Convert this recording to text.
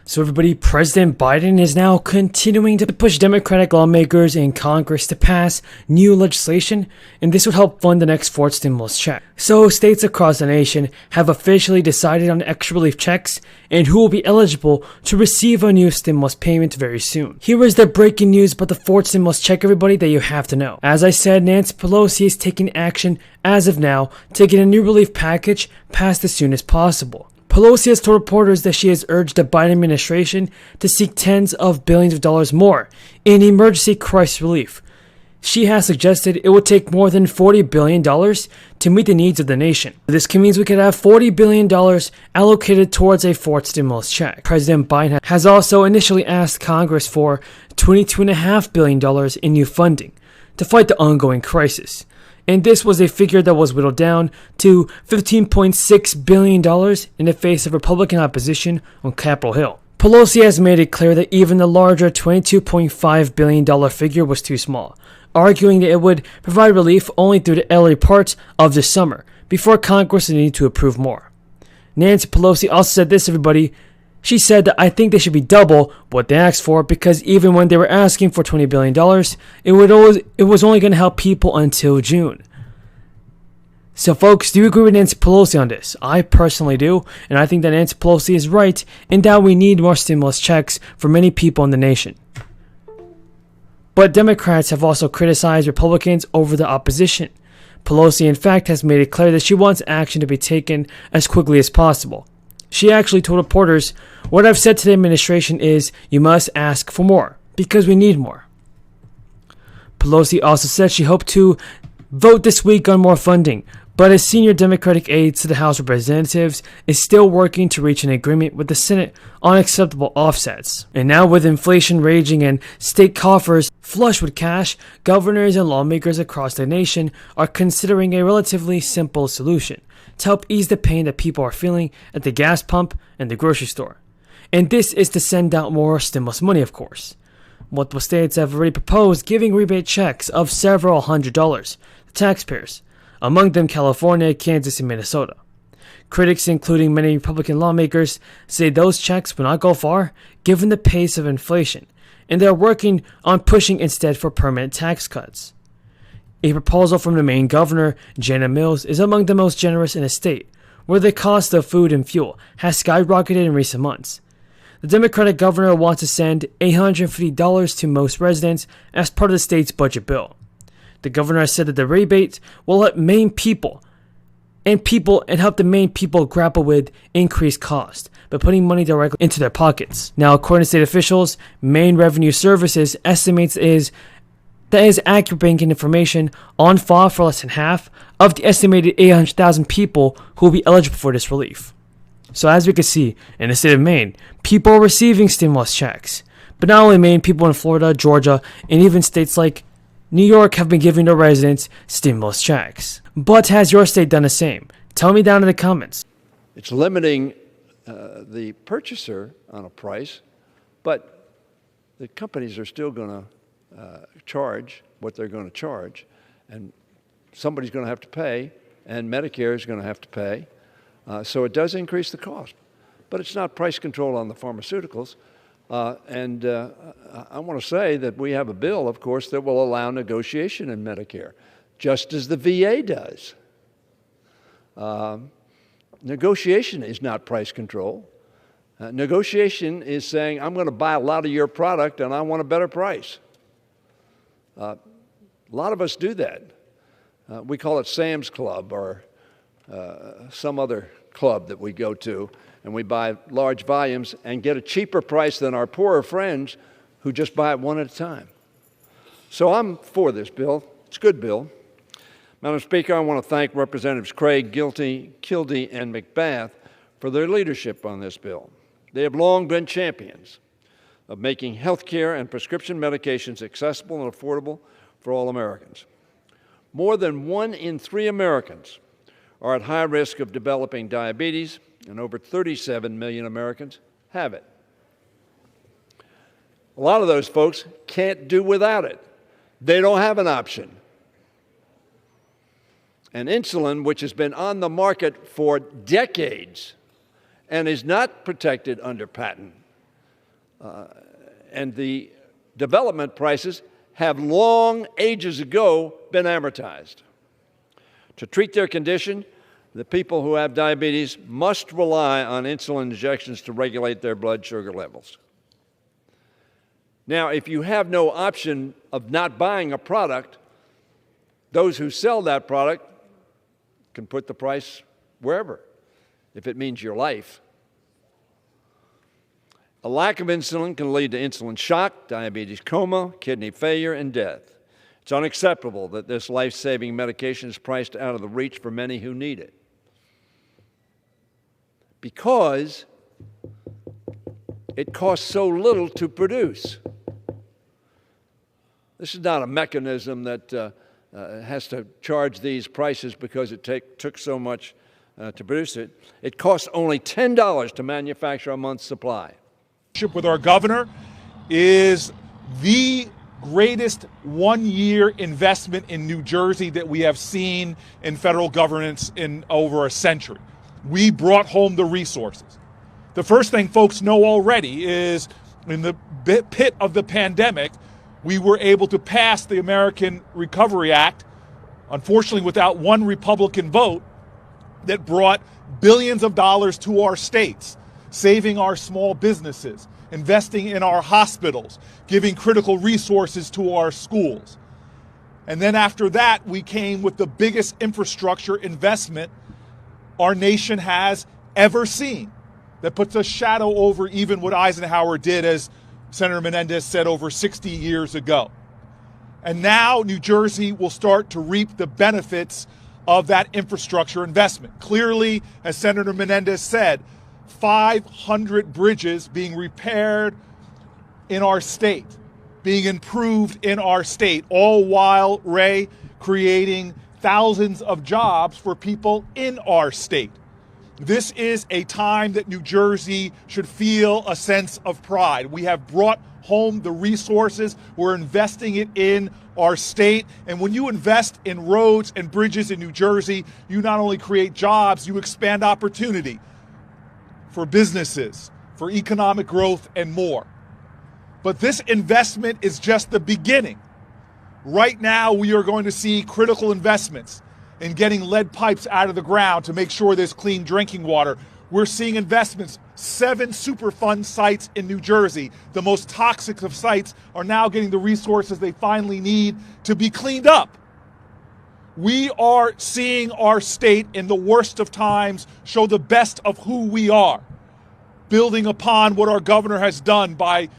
So everybody, President Biden is now continuing to push Democratic lawmakers in Congress to pass new legislation, and this would help fund the next fourth stimulus check. So states across the nation have officially decided on extra relief checks and who will be eligible to receive a new stimulus payment very soon. Here is the breaking news about the fourth stimulus check, everybody, that you have to know. As I said, Nancy Pelosi is taking action as of now to get a new relief package passed as soon as possible. Pelosi has told reporters that she has urged the Biden administration to seek tens of billions of dollars more in emergency crisis relief. She has suggested it would take more than $40 billion to meet the needs of the nation. This means we could have $40 billion allocated towards a fourth stimulus check. President Biden has also initially asked Congress for $22.5 billion in new funding to fight the ongoing crisis. And this was a figure that was whittled down to $15.6 billion in the face of Republican opposition on Capitol Hill. Pelosi has made it clear that even the larger $22.5 billion figure was too small, arguing that it would provide relief only through the early parts of the summer, before Congress would need to approve more. Nancy Pelosi also said this, everybody. She said that I think they should be double what they asked for, because even when they were asking for $20 billion, it was only going to help people until June. So folks, do you agree with Nancy Pelosi on this? I personally do, and I think that Nancy Pelosi is right in that we need more stimulus checks for many people in the nation. But Democrats have also criticized Republicans over the opposition. Pelosi, in fact, has made it clear that she wants action to be taken as quickly as possible. She actually told reporters, "What I've said to the administration is you must ask for more, because we need more." Pelosi also said she hoped to vote this week on more funding, but a senior Democratic aide to the House of Representatives is still working to reach an agreement with the Senate on acceptable offsets. And now with inflation raging and state coffers flush with cash, governors and lawmakers across the nation are considering a relatively simple solution to help ease the pain that people are feeling at the gas pump and the grocery store. And this is to send out more stimulus money, of course. Multiple states have already proposed giving rebate checks of several $100s to taxpayers, among them California, Kansas, and Minnesota. Critics, including many Republican lawmakers, say those checks will not go far given the pace of inflation, and they are working on pushing instead for permanent tax cuts. A proposal from the Maine governor, Janet Mills, is among the most generous in the state, where the cost of food and fuel has skyrocketed in recent months. The Democratic governor wants to send $850 to most residents as part of the state's budget bill. The governor has said that the rebate will help Maine people and help the Maine people grapple with increased cost by putting money directly into their pockets. Now, according to state officials, Maine Revenue Services estimates that is accurate banking information on file for less than half of the estimated 800,000 people who will be eligible for this relief. So as we can see, in the state of Maine, people are receiving stimulus checks. But not only Maine, people in Florida, Georgia, and even states like New York have been giving their residents stimulus checks. But has your state done the same? Tell me down in the comments. It's limiting the purchaser on a price, but the companies are still going to charge what they're going to charge, and somebody's going to have to pay, and Medicare is going to have to pay. So it does increase the cost, but it's not price control on the pharmaceuticals. And I want to say that we have a bill, of course, that will allow negotiation in Medicare, just as the VA does. Negotiation is not price control. Negotiation is saying, I'm going to buy a lot of your product and I want a better price. A lot of us do that. We call it Sam's Club or some other club that we go to, and we buy large volumes and get a cheaper price than our poorer friends who just buy it one at a time. So I'm for this bill. It's a good bill. Madam Speaker, I want to thank Representatives Craig, Kildee, and McBath for their leadership on this bill. They have long been champions of making health care and prescription medications accessible and affordable for all Americans. More than 1 in 3 Americans are at high risk of developing diabetes, and over 37 million Americans have it. A lot of those folks can't do without it. They don't have an option. And insulin, which has been on the market for decades and is not protected under patent, and the development prices have long ages ago been amortized. To treat their condition, the people who have diabetes must rely on insulin injections to regulate their blood sugar levels. Now, if you have no option of not buying a product, those who sell that product can put the price wherever, if it means your life. A lack of insulin can lead to insulin shock, diabetes coma, kidney failure, and death. It's unacceptable that this life-saving medication is priced out of the reach for many who need it, because it costs so little to produce. This is not a mechanism that has to charge these prices because it took so much to produce it. It costs only $10 to manufacture a month's supply. With our governor is the greatest one-year investment in New Jersey that we have seen in federal governance in over a century. We brought home the resources. The first thing folks know already is in the pit of the pandemic, we were able to pass the American Recovery Act, unfortunately without one Republican vote, that brought billions of dollars to our states, saving our small businesses, investing in our hospitals, giving critical resources to our schools. And then after that, we came with the biggest infrastructure investment our nation has ever seen, that puts a shadow over even what Eisenhower did, as Senator Menendez said, over 60 years ago. And now New Jersey will start to reap the benefits of that infrastructure investment. Clearly, as Senator Menendez said, 500 bridges being repaired in our state, being improved in our state, all while, Ray, creating thousands of jobs for people in our state. This is a time that New Jersey should feel a sense of pride. We have brought home the resources. We're investing it in our state. And when you invest in roads and bridges in New Jersey, you not only create jobs, you expand opportunity for businesses, for economic growth, and more. But this investment is just the beginning. Right now, we are going to see critical investments in getting lead pipes out of the ground to make sure there's clean drinking water. We're seeing investments. 7 Superfund sites in New Jersey, the most toxic of sites, are now getting the resources they finally need to be cleaned up. We are seeing our state in the worst of times show the best of who we are, building upon what our governor has done by